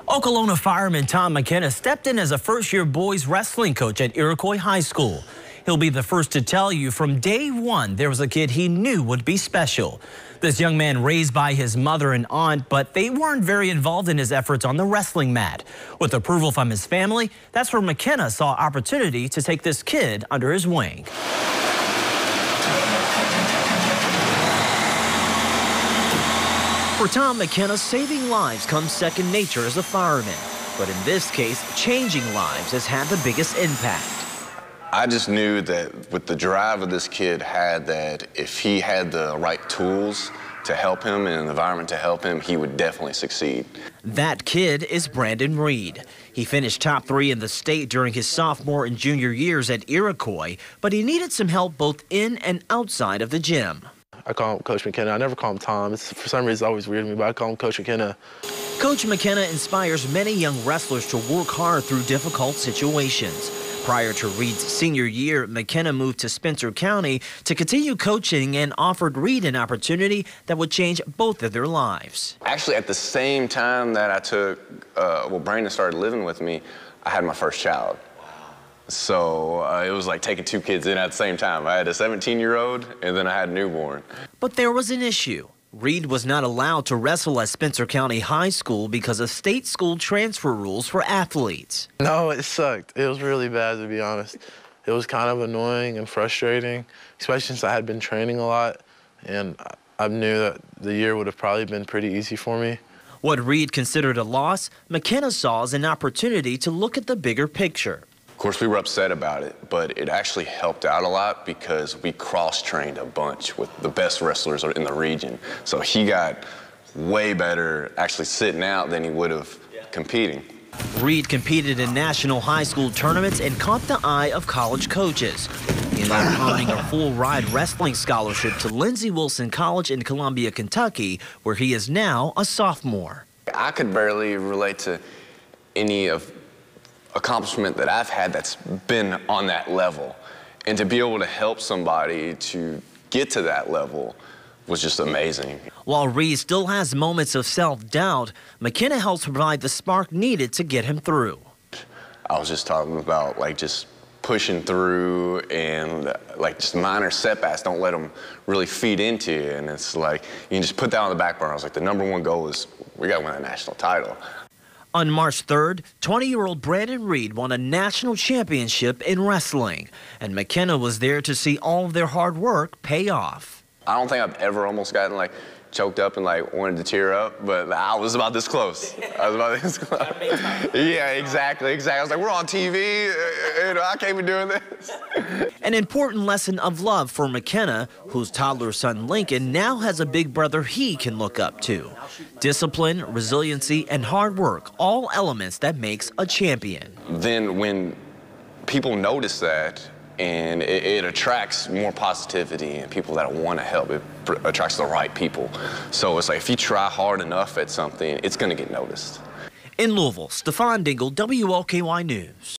Okolona fireman Tom McKenna stepped in as a first-year boys wrestling coach at Iroquois High School. He'll be the first to tell you from day one there was a kid he knew would be special. This young man raised by his mother and aunt, but they weren't very involved in his efforts on the wrestling mat. With approval from his family, that's where McKenna saw opportunity to take this kid under his wing. For Tom McKenna, saving lives comes second nature as a fireman. But in this case, changing lives has had the biggest impact. I just knew that with the drive that this kid had, that if he had the right tools to help him and an environment to help him, he would definitely succeed. That kid is Brandon Reed. He finished top 3 in the state during his sophomore and junior years at Iroquois, but he needed some help both in and outside of the gym. I call him Coach McKenna. I never call him Tom. For some reason, it's always weird to me, but I call him Coach McKenna. Coach McKenna inspires many young wrestlers to work hard through difficult situations. Prior to Reed's senior year, McKenna moved to Spencer County to continue coaching and offered Reed an opportunity that would change both of their lives. Actually, at the same time that I took, Brandon started living with me, I had my first child. So it was like taking 2 kids in at the same time. I had a 17-year-old, and then I had a newborn. But there was an issue. Reed was not allowed to wrestle at Spencer County High School because of state school transfer rules for athletes. No, it sucked. It was really bad, to be honest. It was kind of annoying and frustrating, especially since I had been training a lot, and I knew that the year would have probably been pretty easy for me. What Reed considered a loss, McKenna saw as an opportunity to look at the bigger picture. Of course, we were upset about it, but it actually helped out a lot because we cross-trained a bunch with the best wrestlers in the region. So he got way better actually sitting out than he would have competing. Reed competed in national high school tournaments and caught the eye of college coaches. He ended up earning a full-ride wrestling scholarship to Lindsey Wilson College in Columbia, Kentucky, where he is now a sophomore. I could barely relate to any of accomplishment that I've had that's been on that level. And to be able to help somebody to get to that level was just amazing. While Reed still has moments of self-doubt, McKenna helps provide the spark needed to get him through. I was just talking about just pushing through and just minor setbacks, don't let them really feed into you. And it's like, you can just put that on the back burner. I was like, the #1 goal is we gotta win a national title. On March 3rd, 20-year-old Brandon Reed won a national championship in wrestling, and McKenna was there to see all of their hard work pay off. I don't think I've ever almost gotten choked up and wanted to tear up, but I was about this close. I was about this close. Yeah, exactly. I was like, we're on TV, I can't be doing this. An important lesson of love for McKenna, whose toddler son Lincoln now has a big brother he can look up to. Discipline, resiliency, and hard work, all elements that makes a champion. Then when people notice that, and it attracts more positivity and people that want to help. It attracts the right people. So it's like if you try hard enough at something, it's going to get noticed. In Louisville, Stefan Dingle, WLKY News.